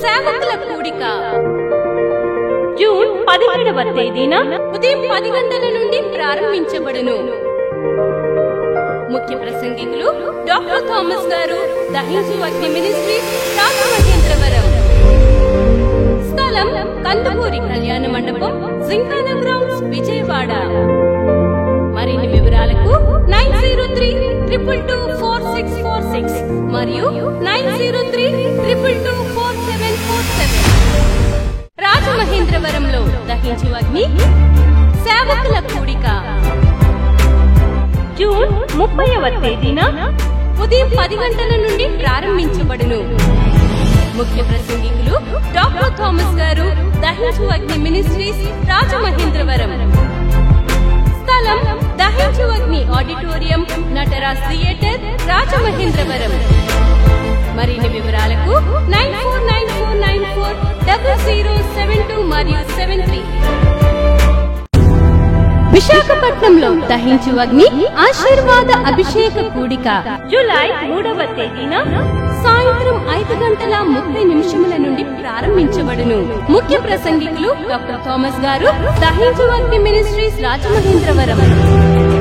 సేవకుల కూడిక జూన్ 17వ తేదీన ఉదయం 10 గంటల నుండి ప్రారంభించబడును. ముఖ్య ప్రసంగికులు డాక్టర్ థామస్ గారు, దహించు అగ్ని మినిస్ట్రీస్, రాజమహేంద్రవరం. స్థలం కందుకూరి కళ్యాణ మండపం, జింకానా గ్రౌండ్స్, విజయవాడ. మరిన్ని వివరాలకు 9032224646 మరియు 9032224747. రాజమహేంద్రవరంలో దహించు అగ్ని సేవకుల కూడిక జూన్ 30వ తేదీన ఉదయం 10 గంటల నుండి ప్రారంభించబడును. ముఖ్య ప్రసంగికులు డాక్టర్ థామస్ గారు, దహించు అగ్ని మినిస్ట్రీస్, రాజమహేంద్రవరం. స్థలం దహించు అగ్ని ఆడిటోరియం, నటరాజ్ థియేటర్, రాజమహేంద్రవరం. మరిన్ని వివరాలకు 9494940072 మరియు 73. విశాఖపట్నంలో దహించు అగ్ని ఆశీర్వాద అభిషేక కూడిక జూలై 3వ తేదీన సాయంత్రం 5:30 నుండి ప్రారంభించబడును. ముఖ్య ప్రసంగికులు డాక్టర్ థామస్ గారు, దహించు అగ్ని మినిస్ట్రీస్, రాజమహేంద్రవరం.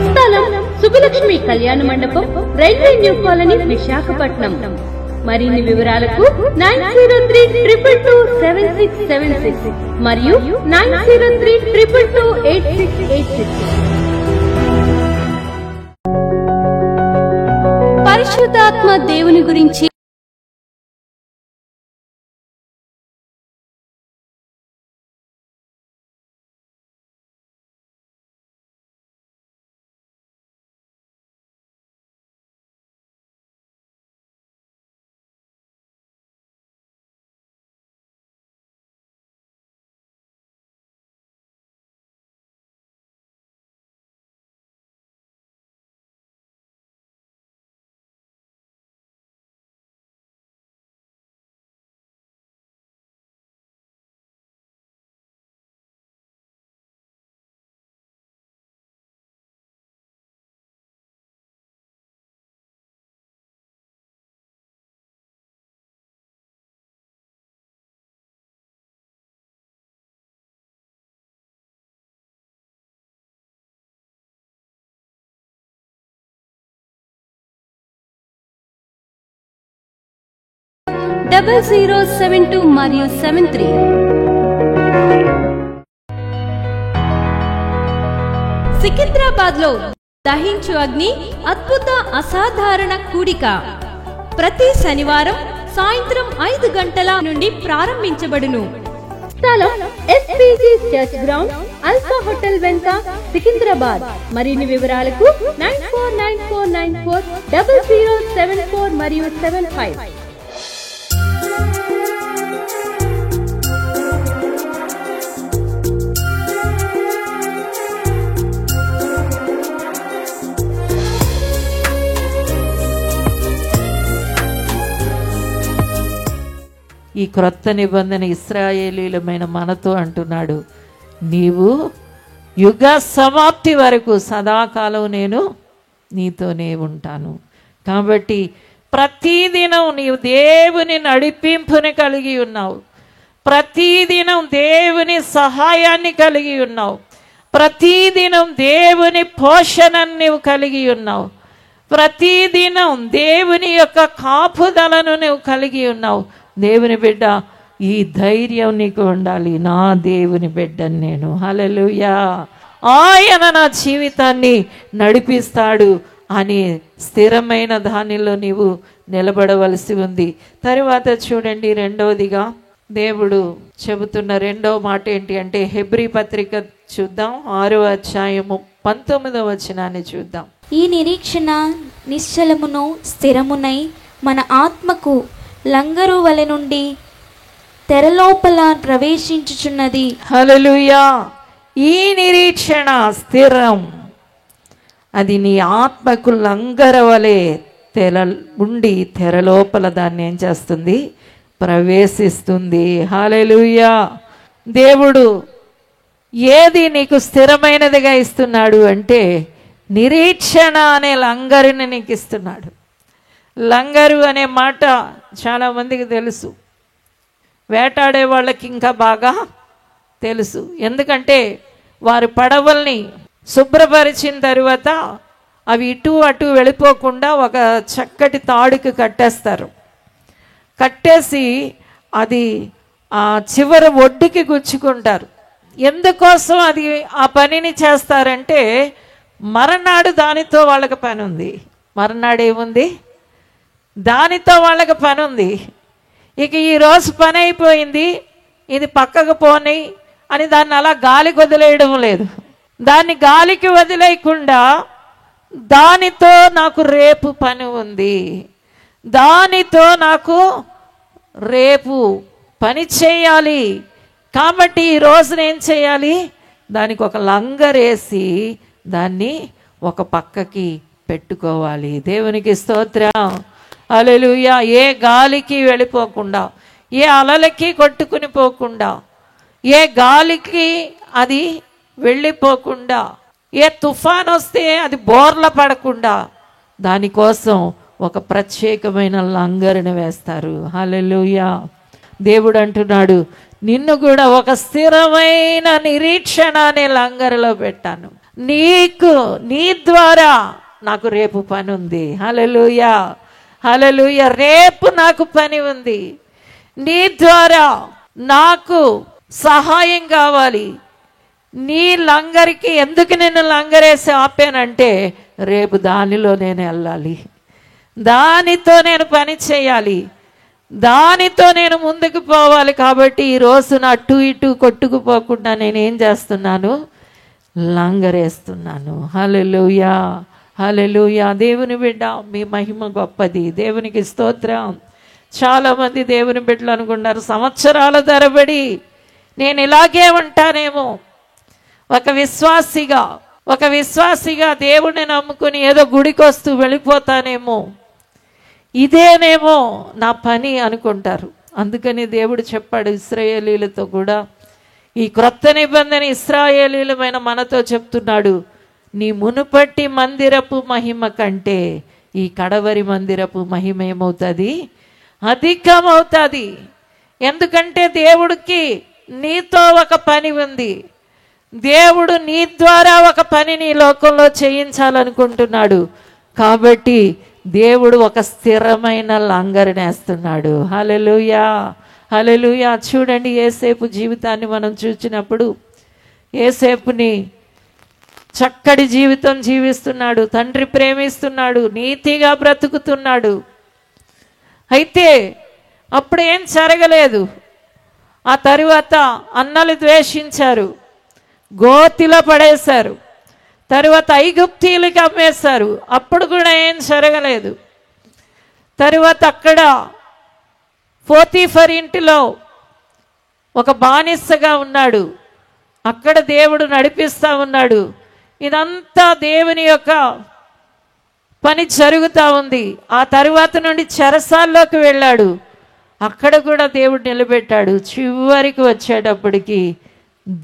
స్థలం సుబ్బలక్ష్మి కళ్యాణ మండపం, రైల్వే న్యూ కాలనీ, విశాఖపట్నం. మరిన్ని వివరాలకు 9032227676 మరియు 9032228686. పరిశుద్ధాత్మ దేవుని గురించి డబల్ 072 మరియు 73. సికింద్రాబాద్ లో దహించు అగ్ని అద్భుత అసాధారణ కూడిక ప్రతి శనివారం సాయంత్రం 5 గంటల నుండి ప్రారంభించబడును. స్థలం SPG church ground, alpha hotel వెంట, సికింద్రాబాద్. మరిన్ని వివరాలకు 9494940074 మరియు 75. ఈ క్రొత్త నిబంధన ఇశ్రాయేలీలమైన మనతో అంటున్నాడు, నీవు యుగ సమాప్తి వరకు సదాకాలం నేను నీతోనే ఉంటాను. కాబట్టి ప్రతిదినం నీవు దేవుని నడిపింపుని కలిగి ఉన్నావు, ప్రతిదినం దేవుని సహాయాన్ని కలిగి ఉన్నావు, ప్రతిదినం దేవుని పోషణను నీవు కలిగి ఉన్నావు, ప్రతిదినం దేవుని యొక్క కాపుదలను నువ్వు కలిగి ఉన్నావు. దేవుని బిడ్డ, ఈ ధైర్యం నీకు ఉండాలి. నా దేవుని బిడ్డను నేను, హల్లెలూయా, ఆయన నా జీవితాన్ని నడిపిస్తాడు అని స్థిరమైన దానిలో నీవు నిలబడవలసి ఉంది. తరువాత చూడండి, రెండవదిగా దేవుడు చెబుతున్న రెండవ మాట ఏంటి అంటే, హెబ్రీ పత్రిక చూద్దాం, 6వ అధ్యాయము 19వ వచనాన్ని చూద్దాం. ఈ నిరీక్షణ నిశ్చలమును స్థిరమునై మన ఆత్మకు లంగరు వలె నుండి తెరలోపల ప్రవేశించుచున్నది. హల్లెలూయా. ఈ నిరీక్షణ స్థిరం, అది నీ ఆత్మకు లంగర వలె ఉండి తెరలోపల దాన్ని ఏం చేస్తుంది, ప్రవేశిస్తుంది. హల్లెలూయా. దేవుడు ఏది నీకు స్థిరమైనదిగా ఇస్తున్నాడు అంటే, నిరీక్షణ అనే లంగరుని నీకు ఇస్తున్నాడు. లంగరు అనే మాట చాలామందికి తెలుసు. వేటాడే వాళ్ళకి ఇంకా బాగా తెలుసు. ఎందుకంటే వారి పడవల్ని శుభ్రపరిచిన తర్వాత అవి ఇటు అటు వెళ్ళిపోకుండా ఒక చక్కటి తాడుకి కట్టేస్తారు. కట్టేసి అది ఆ చివరి ఒడ్డుకి గుచ్చుకుంటారు. ఎందుకోసం అది ఆ పనిని చేస్తారంటే మరనాడు దానితో వాళ్ళకి పని ఉంది. మరనాడు ఏముంది? దానితో వాళ్ళకి పని ఉంది. ఇక ఈరోజు పని అయిపోయింది, ఇది పక్కకు పోని అని దాన్ని అలా గాలికి వదిలేయడం లేదు. దాన్ని గాలికి వదిలేయకుండా దానితో నాకు రేపు పని ఉంది, దానితో నాకు రేపు పని చేయాలి. కాబట్టి ఈ రోజున ఏం చేయాలి? దానికి ఒక లంగరేసి దాన్ని ఒక పక్కకి పెట్టుకోవాలి. దేవునికి స్తోత్రం, హల్లెలూయా. ఏ గాలికి వెళ్ళిపోకుండా, ఏ అలలకి కొట్టుకుని పోకుండా, ఏ గాలికి అది వెళ్ళిపోకుండా, ఏ తుఫాన్ వస్తే అది బోర్ల పడకుండా దానికోసం ఒక ప్రత్యేకమైన లంగరుని వేస్తారు. హల్లెలూయా. దేవుడు అంటున్నాడు, నిన్ను కూడా ఒక స్థిరమైన నిరీక్షణ అనే లంగరులో పెట్టాను. నీ ద్వారా నాకు రేపు పని ఉంది. హల్లెలూయా, హల్లెలూయా. రేపు నాకు పని ఉంది. నీ ద్వారా నాకు సహాయం కావాలి. నీ లంగరికి ఎందుకు నేను లంగరేసి ఆపానంటే రేపు దానిలో నేను వెళ్ళాలి, దానితో నేను పని చేయాలి, దానితో నేను ముందుకు పోవాలి. కాబట్టి ఈ రోజున అటు ఇటు కొట్టుకుపోకుండా నేనేం చేస్తున్నాను? లంగరేస్తున్నాను. హల్లెలూయా, హల్లెలూయా. దేవుని బిడ్డ, మీ మహిమ గొప్పది. దేవునికి స్తోత్రం. చాలామంది దేవుని బిడ్డలు అనుకున్నారు, సంవత్సరాల తరబడి నేను ఇలాగే ఉంటానేమో, ఒక విశ్వాసిగా దేవుడిని నమ్ముకుని ఏదో గుడికి వస్తూ వెళ్ళిపోతానేమో, ఇదేనేమో నా పని అనుకుంటారు. అందుకని దేవుడు చెప్పాడు ఇశ్రాయేలీలతో కూడా, ఈ క్రొత్త నిబంధన ఇశ్రాయేలీలమైన మనతో చెప్తున్నాడు, నీ మునుపటి మందిరపు మహిమ కంటే ఈ కడవరి మందిరపు మహిమ ఏమవుతుంది? అధికమవుతుంది. ఎందుకంటే దేవుడికి నీతో ఒక పని ఉంది. దేవుడు నీ ద్వారా ఒక పనిని ఈ లోకంలో చేయించాలనుకుంటున్నాడు. కాబట్టి దేవుడు ఒక స్థిరమైన లంగరునేస్తున్నాడు. హల్లెలూయా, హల్లెలూయా. చూడండి, యోసేపు జీవితాన్ని మనం చూసినప్పుడు యోసేపుని చక్కటి జీవితం జీవిస్తున్నాడు, తండ్రి ప్రేమిస్తున్నాడు, నీతిగా బ్రతుకుతున్నాడు. అయితే అప్పుడు ఏం జరగలేదు. ఆ తరువాత అన్నలు ద్వేషించారు, గోతిలో పడేశారు, తరువాత ఐగుప్తీయులకి అమ్మేశారు. అప్పుడు కూడా ఏం జరగలేదు. తరువాత అక్కడ పోతీఫర్ ఇంటిలో ఒక బానిసగా ఉన్నాడు. అక్కడ దేవుడు నడిపిస్తూ ఉన్నాడు. ఇదంతా దేవుని యొక్క పని జరుగుతూ ఉంది. ఆ తరువాత నుండి చెరసాల్లోకి వెళ్ళాడు. అక్కడ కూడా దేవుడు నిలబెట్టాడు. చివరికి వచ్చేటప్పటికి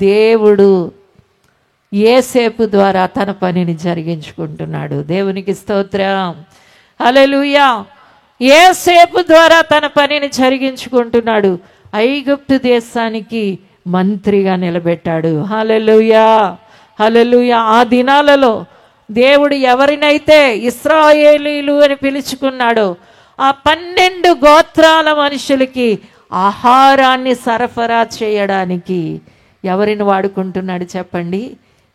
దేవుడు యోసేపు ద్వారా తన పనిని జరిగించుకుంటున్నాడు. దేవునికి స్తోత్రం, హల్లెలూయా. యోసేపు ద్వారా తన పనిని జరిగించుకుంటున్నాడు. ఐగుప్తు దేశానికి మంత్రిగా నిలబెట్టాడు. హల్లెలూయా, హల్లెలూయా. ఆ దినాలలో దేవుడు ఎవరినైతే ఇశ్రాయేలీలు అని పిలుచుకున్నాడో ఆ 12 గోత్రాల మనుషులకి ఆహారాన్ని సరఫరా చేయడానికి ఎవరిని వాడుకుంటున్నాడు చెప్పండి?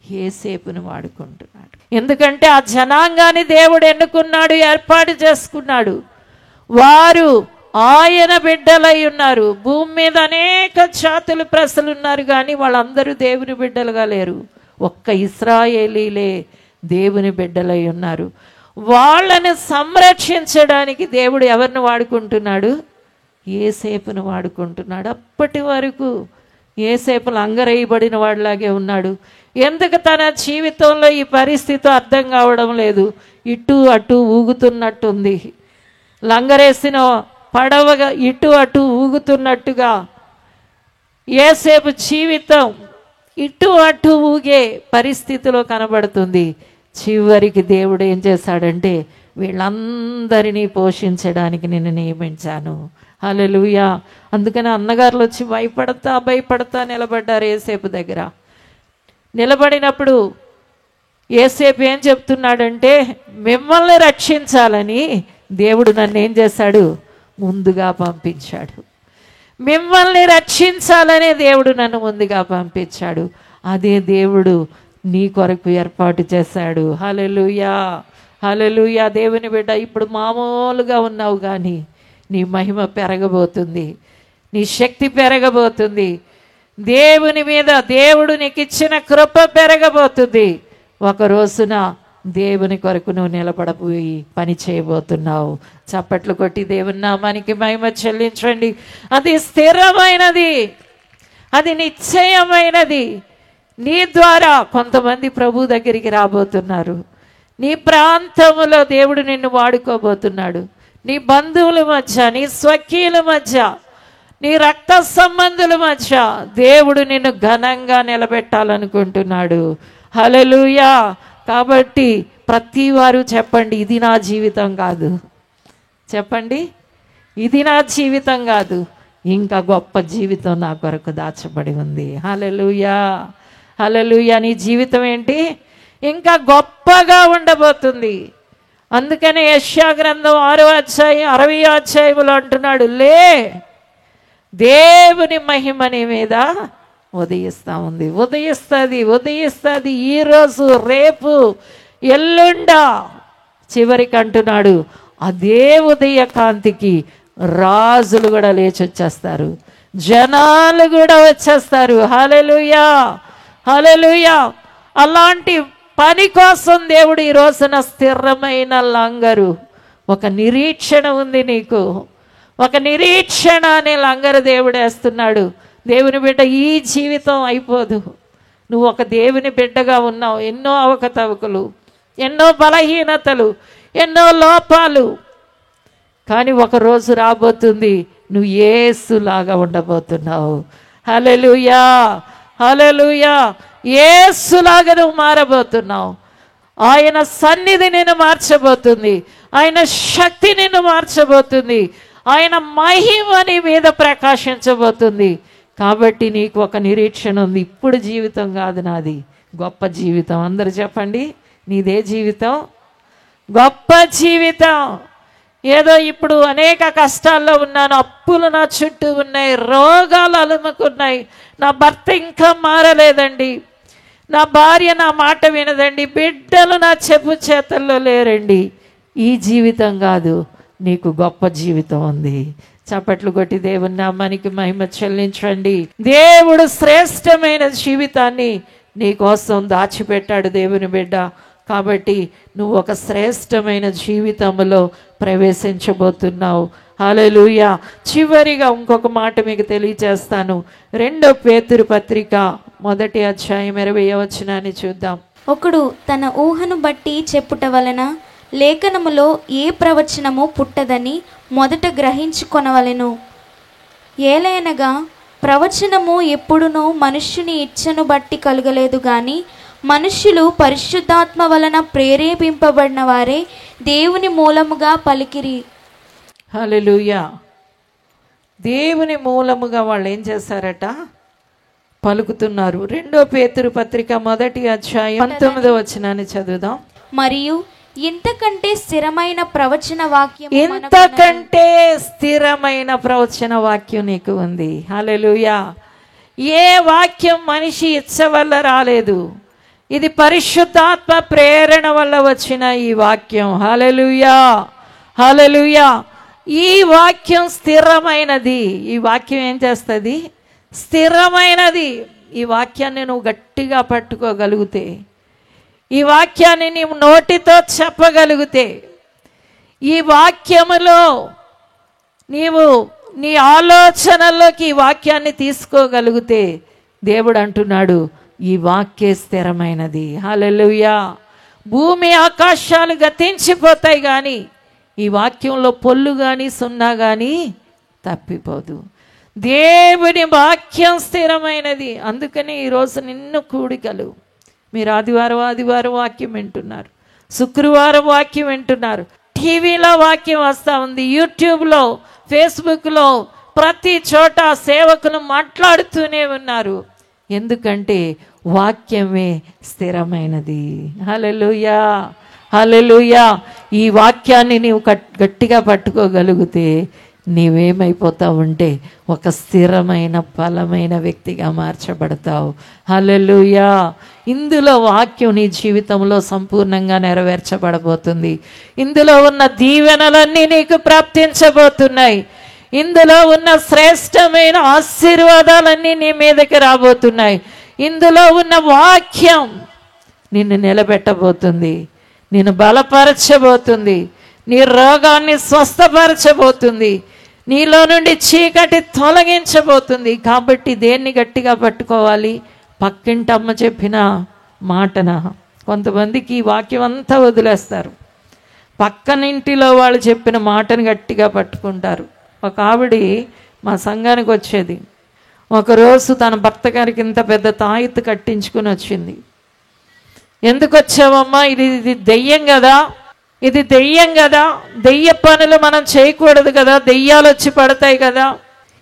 యోసేపును వాడుకుంటున్నాడు. ఎందుకంటే ఆ జనాంగాన్ని దేవుడు ఎన్నుకున్నాడు, ఏర్పాటు చేసుకున్నాడు. వారు ఆయన బిడ్డలై ఉన్నారు. భూమి మీద అనేక జాతుల ప్రజలు ఉన్నారు, కానీ వాళ్ళందరూ దేవుని బిడ్డలుగా లేరు. ఒక్క ఇశ్రాయేలీలే దేవుని బిడ్డలై ఉన్నారు. వాళ్ళని సంరక్షించడానికి దేవుడు ఎవరిని వాడుకుంటున్నాడు? యోసేపును వాడుకుంటున్నాడు. అప్పటి వరకు యోసేపు లంగరేయబడిన వాడిలాగే ఉన్నాడు. ఎందుకు తన జీవితంలో ఈ పరిస్థితి అర్థం కావడం లేదు. ఇటు అటు ఊగుతున్నట్టుంది. లంగరేసిన పడవగా ఇటు అటు ఊగుతున్నట్టుగా యోసేపు జీవితం ఇటు అటు ఊగే పరిస్థితిలో కనబడుతుంది. చివరికి దేవుడు ఏం చేశాడంటే, వీళ్ళందరినీ పోషించడానికి నిన్ను నియమించాను. హల్లెలూయా. అందుకని అన్నగారులు వచ్చి భయపడతా నిలబడ్డారు యేసేపు దగ్గర. నిలబడినప్పుడు యేసేపు ఏం చెప్తున్నాడంటే, మిమ్మల్ని రక్షించాలని దేవుడు నన్ను ఏం చేశాడు, ముందుగా పంపించాడు. మిమ్మల్ని రక్షించాలనే దేవుడు నన్ను ముందుగా పంపించాడు. అదే దేవుడు నీ కొరకు ఏర్పాటు చేశాడు. హల్లెలూయా, హల్లెలూయా. దేవుని బిడ్డ, ఇప్పుడు మామూలుగా ఉన్నావు కానీ నీ మహిమ పెరగబోతుంది, నీ శక్తి పెరగబోతుంది. దేవుని మీద దేవుడు నీకు ఇచ్చిన కృప పెరగబోతుంది. ఒక రోజున దేవుని కొరకు నువ్వు నిలబడపోయి పని చేయబోతున్నావు. చప్పట్లు కొట్టి దేవుని నామానికి మహిమ చెల్లించండి. అది స్థిరమైనది, అది నిశ్చయమైనది. నీ ద్వారా కొంతమంది ప్రభు దగ్గరికి రాబోతున్నారు. నీ ప్రాంతములో దేవుడు నిన్ను వాడుకోబోతున్నాడు. నీ బంధువుల మధ్య, నీ స్వకీయుల మధ్య, నీ రక్త సంబంధుల మధ్య దేవుడు నిన్ను ఘనంగా నిలబెట్టాలనుకుంటున్నాడు. హల్లెలూయా. కాబట్టి ప్రతి వారు చెప్పండి, ఇది నా జీవితం కాదు. చెప్పండి, ఇది నా జీవితం కాదు, ఇంకా గొప్ప జీవితం నా కొరకు దాచబడి ఉంది. హల్లెలూయా, హల్లెలూయా. నీ జీవితం ఏంటి? ఇంకా గొప్పగా ఉండబోతుంది. అందుకనే యెషయా గ్రంథం 6వ అధ్యాయం 60వ అధ్యాయంలో అంటున్నాడు, లే, దేవుని మహిమ నీ మీద ఉదయిస్తూ ఉంది. ఉదయిస్తుంది ఈరోజు, రేపు, ఎల్లుండ. చివరికి అంటున్నాడు, అదే ఉదయ కాంతికి రాజులు కూడా లేచి వచ్చేస్తారు, జనాలు కూడా వచ్చేస్తారు. హల్లెలూయా, హల్లెలూయా. అలాంటి పని కోసం దేవుడు ఈ రోజున స్థిరమైన లంగరు, ఒక నిరీక్షణ ఉంది నీకు, ఒక నిరీక్షణ అనే లంగరు దేవుడు వేస్తున్నాడు. దేవుని బిడ్డ, ఈ జీవితం అయిపోదు. నువ్వు ఒక దేవుని బిడ్డగా ఉన్నావు. ఎన్నో అవకతవకలు, ఎన్నో బలహీనతలు, ఎన్నో లోపాలు, కానీ ఒక రోజు రాబోతుంది నువ్వు యేసులాగా ఉండబోతున్నావు. హల్లెలూయా, హల్లెలూయా. యేసులాగా నువ్వు మారబోతున్నావు. ఆయన సన్నిధి నిన్ను మార్చబోతుంది, ఆయన శక్తి నిన్ను మార్చబోతుంది, ఆయన మహిమ నీ మీద ప్రకాశించబోతుంది. కాబట్టి నీకు ఒక నిరీక్షణ ఉంది. ఇప్పుడు జీవితం కాదు నాది, గొప్ప జీవితం. అందరూ చెప్పండి, నీదే జీవితం, గొప్ప జీవితం. ఏదో ఇప్పుడు అనేక కష్టాల్లో ఉన్నాను, అప్పులు నా చుట్టూ ఉన్నాయి, రోగాలు అలుముకున్నాయి, నా భర్త ఇంకా మారలేదండి, నా భార్య నా మాట వినదండి, బిడ్డలు నా చెప్పు చేతల్లో లేరండి. ఈ జీవితం కాదు, నీకు గొప్ప జీవితం ఉంది. చప్పట్లు కొట్టి దేవుని నామానికి మహిమ చెల్లించండి. దేవుడు శ్రేష్టమైన జీవితాన్ని నీ కోసం దాచిపెట్టాడు దేవుని బిడ్డ. కాబట్టి నువ్వు ఒక శ్రేష్టమైన జీవితంలో ప్రవేశించబోతున్నావు. హల్లెలూయా. చివరిగా ఇంకొక మాట మీకు తెలియజేస్తాను. 2 పేతురు పత్రిక 1వ అధ్యాయం 20వ వచనాన్ని చూద్దాం. ఒకడు తన ఊహను బట్టి చెప్పుట వలన లేఖనములో ఏ ప్రవచనము పుట్టదని మొదట గ్రహించుకొనవలెను. ఏలైనగా ప్రవచనము ఎప్పుడునూ మనుష్యుని ఇచ్చను బట్టి కలుగలేదు గాని మనుష్యులు పరిశుద్ధాత్మ వలన ప్రేరేపింపబడిన వారే దేవుని మూలముగా పలికిరి. హల్లెలూయా. దేవుని మూలముగా వాళ్ళు ఏం చేశారట? పలుకుతున్నారు. 2 పేతురు పత్రిక 1వ అధ్యాయం 19వ వచనాన్ని చదువుదాం. మరియు ఇంతకంటే స్థిరమైన ప్రవచన వాక్యం, ఇంతకంటే స్థిరమైన ప్రవచన వాక్యం నీకు ఉంది. హల్లెలూయా. ఏ వాక్యం మనిషి ఇచ్చ వల్ల రాలేదు, ఇది పరిశుద్ధాత్మ ప్రేరణ వల్ల వచ్చిన ఈ వాక్యం. హల్లెలూయా, హల్లెలూయా. ఈ వాక్యం స్థిరమైనది. ఈ వాక్యం ఏం చేస్తుంది? స్థిరమైనది. ఈ వాక్యాన్ని నువ్వు గట్టిగా పట్టుకోగలిగితే, ఈ వాక్యాన్ని నీవు నోటితో చెప్పగలిగితే, ఈ వాక్యములో నీవు నీ ఆలోచనల్లోకి ఈ వాక్యాన్ని తీసుకోగలిగితే, దేవుడు అంటున్నాడు ఈ వాక్యే స్థిరమైనది. హల్లెలూయా. భూమి ఆకాశాలు గతించిపోతాయి కానీ ఈ వాక్యంలో పొల్లు కానీ సున్నా కానీ తప్పిపోదు. దేవుని వాక్యం స్థిరమైనది. అందుకని ఈరోజు నిన్ను కూడికలు, మీరు ఆదివారం వాక్యం వింటున్నారు, శుక్రవారం వాక్యం వింటున్నారు, టీవీలో వాక్యం వస్తూ ఉంది, యూట్యూబ్లో, ఫేస్బుక్లో ప్రతి చోట సేవకులు మాట్లాడుతూనే ఉన్నారు. ఎందుకంటే వాక్యమే స్థిరమైనది. హల్లెలూయా, హల్లెలూయా. ఈ వాక్యాన్ని నీవు గట్టిగా పట్టుకోగలిగితే నీవేమైపోతావుంటే ఒక స్థిరమైన బలమైన వ్యక్తిగా మార్చబడతావు. హల్లెలూయా. ఇందులో వాక్యం నీ జీవితంలో సంపూర్ణంగా నెరవేర్చబడబోతుంది. ఇందులో ఉన్న దీవెనలన్నీ నీకు ప్రాప్తించబోతున్నాయి. ఇందులో ఉన్న శ్రేష్టమైన ఆశీర్వాదాలన్నీ నీ మీదకి రాబోతున్నాయి. ఇందులో ఉన్న వాక్యం నిన్ను నిలబెట్టబోతుంది, నిన్ను బలపరచబోతుంది, నీ రోగాన్ని స్వస్థపరచబోతుంది, నీలో నుండి చీకటి తొలగించబోతుంది. కాబట్టి దేన్ని గట్టిగా పట్టుకోవాలి? పక్కింటి అమ్మ చెప్పిన మాటన. కొంతమందికి ఈ వాక్యం అంతా వదిలేస్తారు, పక్కనింటిలో వాళ్ళు చెప్పిన మాటను గట్టిగా పట్టుకుంటారు. ఒక ఆవిడ మా సంఘానికి వచ్చేది. ఒకరోజు తన భర్త గారికి ఇంత పెద్ద తాయెత్తు కట్టించుకుని వచ్చింది. ఎందుకు వచ్చావమ్మా? ఇది దెయ్యం కదా, ఇది దెయ్యం కదా, దెయ్య పనులు మనం చేయకూడదు కదా, దెయ్యాలు వచ్చి పడతాయి కదా.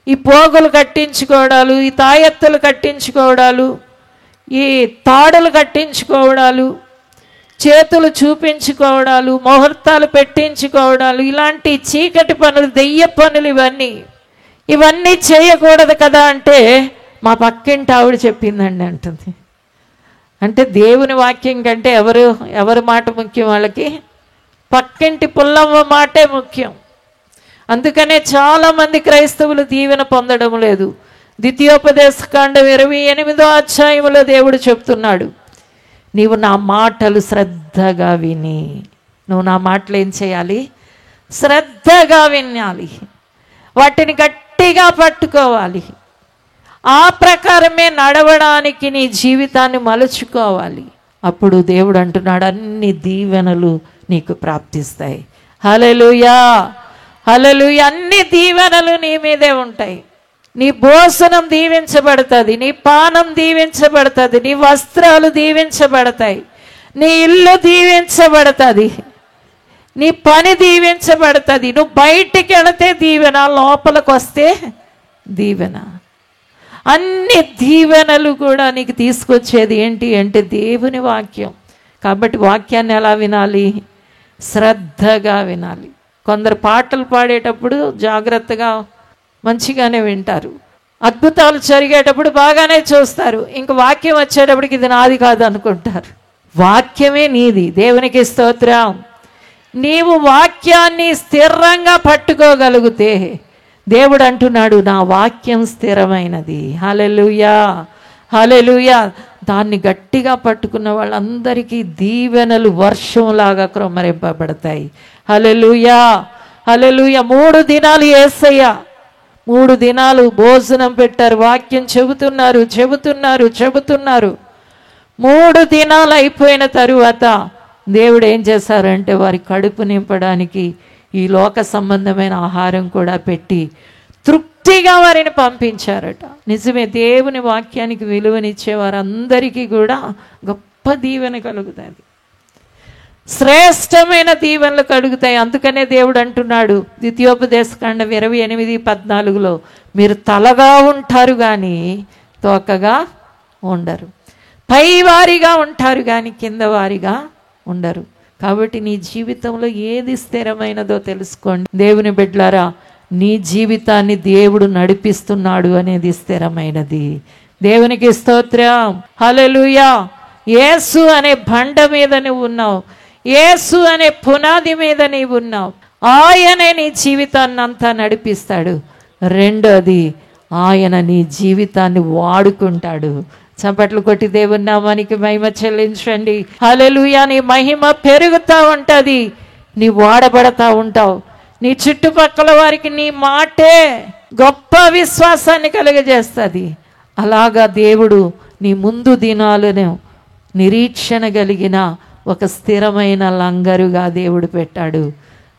ఈ పోగులు కట్టించుకోవడాలు, ఈ తాయెత్తులు కట్టించుకోవడాలు, ఈ తాడులు కట్టించుకోవడాలు, చేతులు చూపించుకోవడాలు, ముహూర్తాలు పెట్టించుకోవడాలు, ఇలాంటి చీకటి పనులు, దెయ్య పనులు ఇవన్నీ చేయకూడదు కదా అంటే మా పక్కింటి ఆవిడ చెప్పిందండి అంటుంది. అంటే దేవుని వాక్యం కంటే ఎవరి మాట ముఖ్యం? వాళ్ళకి పక్కింటి పుల్లమ్మ మాటే ముఖ్యం. అందుకనే చాలామంది క్రైస్తవులు దీవెన పొందడం లేదు. ద్వితీయోపదేశకాండం 28వ అధ్యాయంలో దేవుడు చెప్తున్నాడు, నీవు నా మాటలు శ్రద్ధగా విని, నువ్వు నా మాటలు ఏం చేయాలి? శ్రద్ధగా వినాలి, వాటిని గట్టిగా పట్టుకోవాలి, ఆ ప్రకారమే నడవడానికి నీ జీవితాన్ని మలుచుకోవాలి. అప్పుడు దేవుడు అంటున్నాడు, అన్ని దీవెనలు నీకు ప్రాప్తిస్తాయి. హల్లెలూయా, హల్లెలూయా. అన్ని దీవెనలు నీ మీదే ఉంటాయి. నీ భోజనం దీవించబడుతుంది, నీ పానం దీవించబడుతుంది, నీ వస్త్రాలు దీవించబడతాయి, నీ ఇల్లు దీవించబడుతుంది, నీ పని దీవించబడుతుంది. నువ్వు బయటికి వెళితే దీవెన, లోపలికి వస్తే దీవెన. అన్ని దీవెనలు కూడా నీకు తీసుకొచ్చేది ఏంటి అంటే దేవుని వాక్యం. కాబట్టి వాక్యాన్ని ఎలా వినాలి? శ్రద్ధగా వినాలి. కొందరు పాటలు పాడేటప్పుడు జాగ్రత్తగా మంచిగానే వింటారు, అద్భుతాలు జరిగేటప్పుడు బాగానే చూస్తారు, ఇంక వాక్యం వచ్చేటప్పటికి ఇది నాది కాదు అనుకుంటారు. వాక్యమే నీది. దేవునికి స్తోత్రం. నీవు వాక్యాన్ని స్థిరంగా పట్టుకోగలిగితే దేవుడు అంటున్నాడు, నా వాక్యం స్థిరమైనది. హల్లెలూయా, హల్లెలూయా. దాన్ని గట్టిగా పట్టుకున్న వాళ్ళందరికీ దీవెనలు వర్షంలాగా క్రొమ్మరింపబడతాయి. హల్లెలూయా, హల్లెలూయా. 3 దినాలు యేసయ్య 3 దినాలు భోజనం పెట్టారు, వాక్యం చెబుతున్నారు. 3 దినాలు అయిపోయిన తరువాత దేవుడు ఏం చేశారంటే వారి కడుపు నింపడానికి ఈ లోక సంబంధమైన ఆహారం కూడా పెట్టి తృప్తిగా వారిని పంపించారట. నిజమే, దేవుని వాక్యానికి విలువనిచ్చే వారందరికీ కూడా గొప్ప దీవెన కలుగుతుంది, శ్రేష్టమైన దీవెనలు కలుగుతాయి. అందుకనే దేవుడు అంటున్నాడు ద్వితీయోపదేశకాండం 28:14లో, మీరు తలగా ఉంటారు కానీ తోకగా ఉండరు, పైవారిగా ఉంటారు కానీ కింద వారిగా ఉండరు. కాబట్టి నీ జీవితంలో ఏది స్థిరమైనదో తెలుసుకోండి. దేవుని బిడ్డలారా, నీ జీవితాన్ని దేవుడు నడిపిస్తున్నాడు అనేది స్థిరమైనది. దేవునికి స్తోత్రం, హల్లెలూయా. యేసు అనే బండ మీద నువ్వు ఉన్నావు, యేసు అనే పునాది మీద నీవు ఉన్నావు. ఆయనే నీ జీవితాన్ని అంతా నడిపిస్తాడు. రెండోది, ఆయన నీ జీవితాన్ని వాడుకుంటాడు. చప్పట్లు కొట్టి దేవుని నామానికి మహిమ చెల్లించండి. హల్లెలూయా. నీ మహిమ పెరుగుతూ ఉంటుంది, నీ వాడబడతా ఉంటావు. నీ చుట్టుపక్కల వారికి నీ మాటే గొప్ప విశ్వాసాన్ని కలుగజేస్తుంది. అలాగా దేవుడు నీ ముందు దినాలను నిరీక్షణ కలిగిన ఒక స్థిరమైన లంగరుగా దేవుడు పెట్టాడు.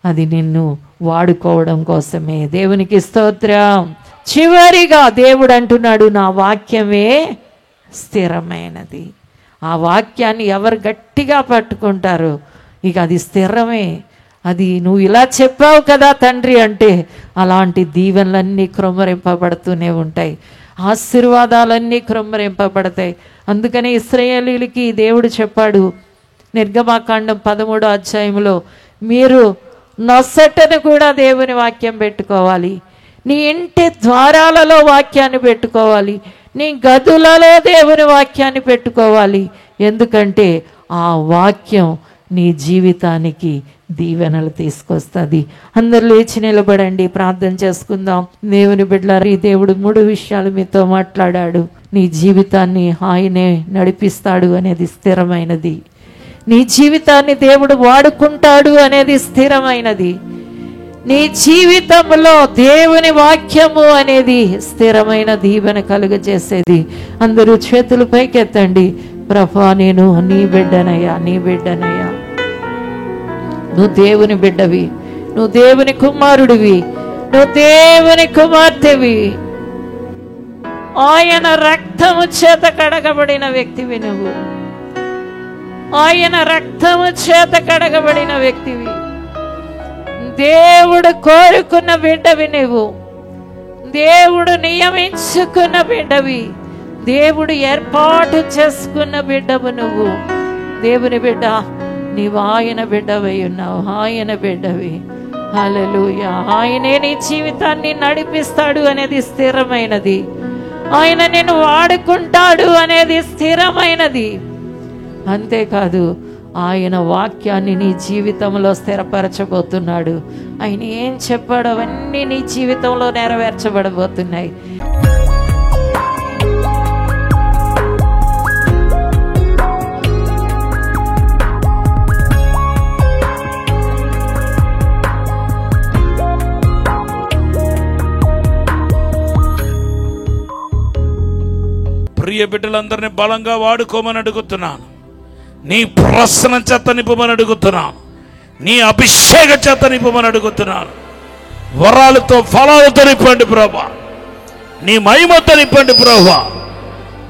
అది నిన్ను వాడుకోవడం కోసమే. దేవునికి స్తోత్రం. చివరిగా దేవుడు అంటున్నాడు, నా వాక్యమే స్థిరమైనది. ఆ వాక్యాన్ని ఎవరు గట్టిగా పట్టుకుంటారో ఇక అది స్థిరమే, అది నువ్వు ఇలా చెప్పావు కదా తండ్రి అంటే అలాంటి దీవెనలన్నీ క్రొమ్మరింపబడుతూనే ఉంటాయి, ఆశీర్వాదాలన్నీ క్రొమ్మరింపబడతాయి. అందుకని ఇశ్రాయేలీయులకి దేవుడు చెప్పాడు నిర్గమాకాండం 13వ అధ్యాయంలో, మీరు నొసటను కూడా దేవుని వాక్యం పెట్టుకోవాలి, నీ ఇంటి ద్వారాలలో వాక్యాన్ని పెట్టుకోవాలి, నీ గదులలో దేవుని వాక్యాన్ని పెట్టుకోవాలి. ఎందుకంటే ఆ వాక్యం నీ జీవితానికి దీవెనలు తీసుకొస్తుంది. అందరు లేచి నిలబడండి, ప్రార్థన చేసుకుందాం. దేవుని బిడ్డలారా, ఈ దేవుడు 3 విషయాలు మీతో మాట్లాడాడు. నీ జీవితాన్ని ఆయనే నడిపిస్తాడు అనేది స్థిరమైనది, నీ జీవితాన్ని దేవుడు వాడుకుంటాడు అనేది స్థిరమైనది, నీ జీవితంలో దేవుని వాక్యము అనేది స్థిరమైన దీవెన కలుగజేసేది. అందరూ చేతులు పైకెత్తండి. ప్రభువా, నేను నీ బిడ్డనయ్యా, నీ బిడ్డనయ్యా, నువ్వు దేవుని బిడ్డవి, నువ్వు దేవుని కుమారుడివి, నువ్వు దేవుని కుమార్తెవి. ఆయన రక్తము చేత కడగబడిన వ్యక్తివి నువ్వు, ఆయన రక్తము చేత కడగబడిన వ్యక్తివి. దేవుడు కోరుకున్న బిడ్డవి నువ్వు, దేవుడు నియమించుకున్న బిడ్డవి, దేవుడు ఏర్పాటు చేసుకున్న బిడ్డవు నువ్వు. దేవుని బిడ్డ, నీవు ఆయన బిడ్డవై ఉన్నావు, ఆయన బిడ్డవి. హల్లెలూయా. ఆయనే నీ జీవితాన్ని నడిపిస్తాడు అనేది స్థిరమైనది, ఆయన నిన్ను వాడుకుంటాడు అనేది స్థిరమైనది. అంతేకాదు, ఆయన వాక్యాన్ని నీ జీవితంలో స్థిరపరచబోతున్నాడు. ఆయన ఏం చెప్పాడో అవన్నీ నీ జీవితంలో నెరవేర్చబడబోతున్నాయి. ప్రియ బిడ్డలందరినీ బలంగా వాడుకోమని అడుగుతున్నాను, నీ ప్రసన్న చేత నింపమని అడుగుతున్నాను, నీ అభిషేక చేత నింపమని అడుగుతున్నాను. వరాలతో ఫలాలతో నింపండి ప్రభా, నీ మహిమతో నింపండి ప్రభా.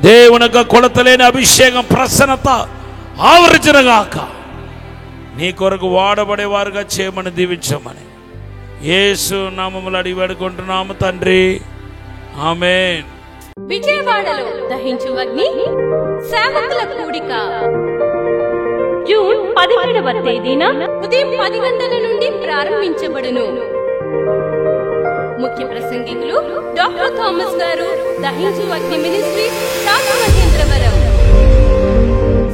దేవునిగా కొలతలేని అభిషేకం ప్రసన్నత ఆవరించునుగాక. నీ కొరకు వాడబడేవారుగా చేయమని దీవించమని యేసు నామములో అడిగి వేడుకుంటున్నాము తండ్రి, ఆమేన్. విజయవాడలో దహించు అగ్ని సేవకుల కూడిక జూన్ 17వ తేదీన ఉదయం 10 గంటల నుండి ప్రారంభించబడును. ముఖ్య ప్రసంగికులు డాక్టర్ థామస్ గారు, దహించు అగ్ని మినిస్ట్రీస్, రాజమహేంద్రవరం.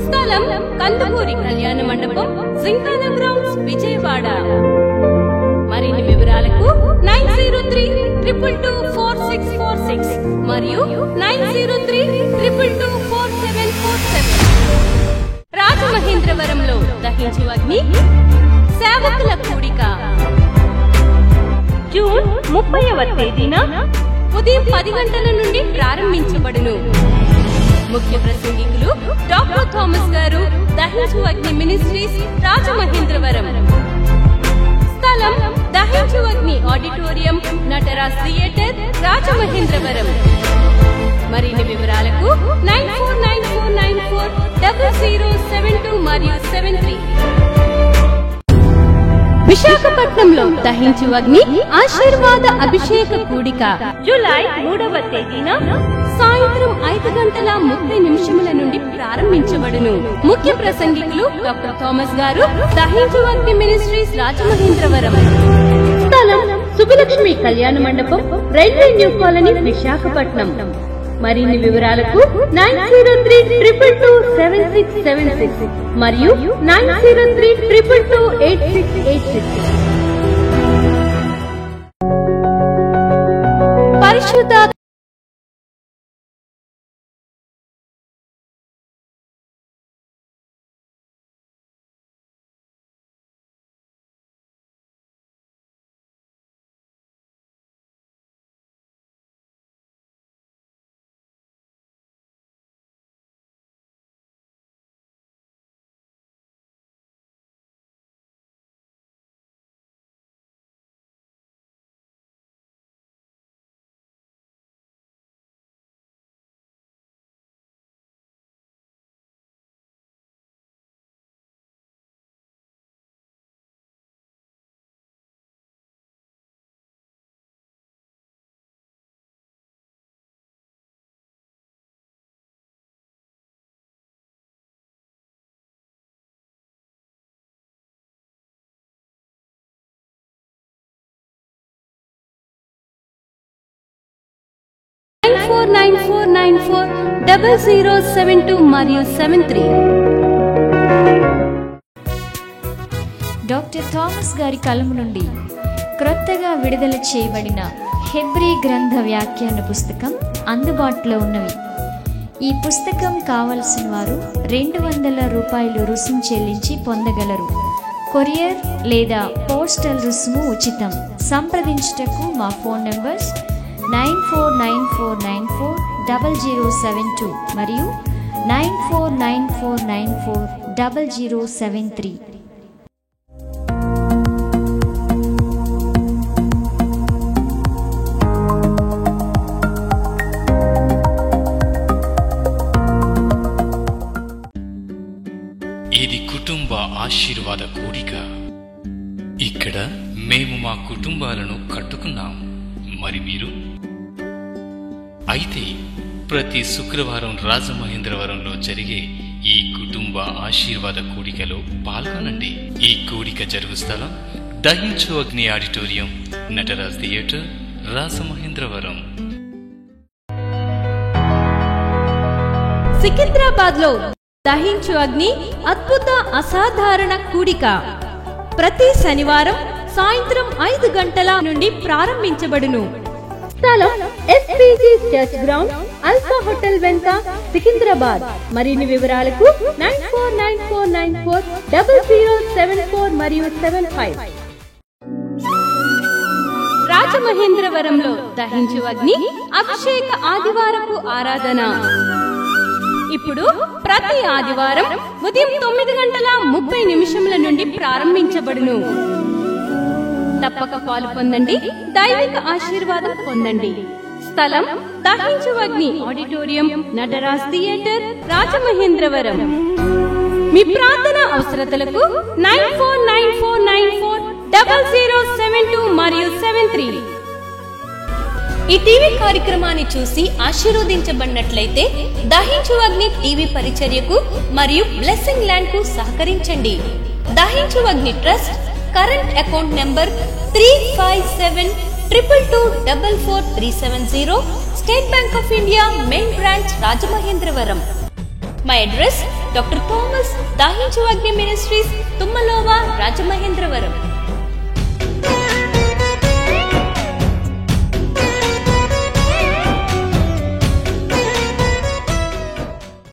స్థలం కందుకూరి కళ్యాణ మండపం, జింకానా గ్రౌండ్స్, విజయవాడ. మరిన్ని వివరాలకు 9032224646 మరియు 9032224747. రాజమహేంద్రవరంలో దహించు అగ్ని సేవకుల కూడిక జూన్ 30వ తేదీన ఉదయం 10 గంటల నుండి ప్రారంభించబడును. ముఖ్య ప్రసంగికులు డాక్టర్ థామస్ గారు, దహించు అగ్ని మినిస్ట్రీస్, రాజమహేంద్రవరం. స్థలం దహించు అగ్ని ఆడిటోరియం, నటరాజ్ థియేటర్, రాజమహేంద్రవరం. మరిన్ని వివరాలకు 9494940072 మరియు 73. విశాఖపట్నంలో దహించు అగ్ని ఆశీర్వాద అభిషేక కూడిక జూలై 3వ తేదీన సాయంత్రం 5:30 నుండి ప్రారంభించబడును. ముఖ్య ప్రసంగికులు డాక్టర్ థామస్ గారు, దహించు అగ్ని మినిస్ట్రీస్, రాజమహేంద్రవరం. స్థలం సుబ్బలక్ష్మి కళ్యాణ మండపం, రైల్వే న్యూ కాలనీ, విశాఖపట్నం. మరిన్ని వివరాలకు 9032227676 మరియు 9032228686. పరిశుద్ధ 9494940072 మరియు 73. డాక్టర్ థామస్ గారి కలము నుండి క్రొత్తగా విడుదల చేయబడిన హెబ్రీ గ్రంథ వ్యాఖ్యాన పుస్తకం అందుబాటులో ఉన్నవి. ఈ పుస్తకం కావలసిన వారు $200 రుసుము చెల్లించి పొందగలరు. కొరియర్ లేదా పోస్టల్ రుసుము ఉచితం. సంప్రదించుటకు మా ఫోన్ నంబర్స్ 9494940072 మరియు 9494940073. ఇది కుటుంబ ఆశీర్వాద కూడిక. ఇక్కడ మేము మా కుటుంబాలను కట్టుకున్నాం. మరి మీరు? అయితే ప్రతి శుక్రవారం రాజమహేంద్రవరంలో జరిగే ఈ కుటుంబ ఆశీర్వాద కూడికలో పాల్గొనండి. ఈ కూడిక జరుగు స్థలం దహించు అగ్ని ఆడిటోరియం, నటరాజ్ థియేటర్, రాజమహేంద్రవరం. సికింద్రాబాద్ లో దహించు అగ్ని అద్భుత అసాధారణ కూడిక ప్రతి శనివారం సాయంత్రం 5 గంటల నుండి ప్రారంభించబడును. స్థలం SPG church ground, alpha hotel వెనుక, సికింద్రాబాద్. మరిన్ని వివరాలకు 9494940074 మరియు 75. రాజమహేంద్రవరంలో దహించు అగ్ని అభిషేక ఆదివారపు ఆరాధన ఇప్పుడు ప్రతి ఆదివారం ఉదయం 9:30 నుండి ప్రారంభించబడును. తప్పక పాలు పొందండి, దైవిక ఆశీర్వాదం పొందండి. స్థలం దహించు అగ్ని ఆడిటోరియం, నటరాజ్ థియేటర్, రాజమహేంద్రవరం. మీ ప్రార్థన అవసరతలకు 9494940072 మరియు 73. ఈ టీవీ కార్యక్రమాన్ని చూసి ఆశీర్వదించబడినట్లయితే దహించు అగ్ని టీవీ పరిచర్యకు మరియు బ్లెస్సింగ్ ల్యాండ్ కు సహకరించండి. Dahinchu Agni trust current account number 357222444370, State Bank of India main branch, Rajamahendravaram. My address doctor Thomas Dahinchu Agni ministries, తుమ్మలోవా, Rajamahendravaram.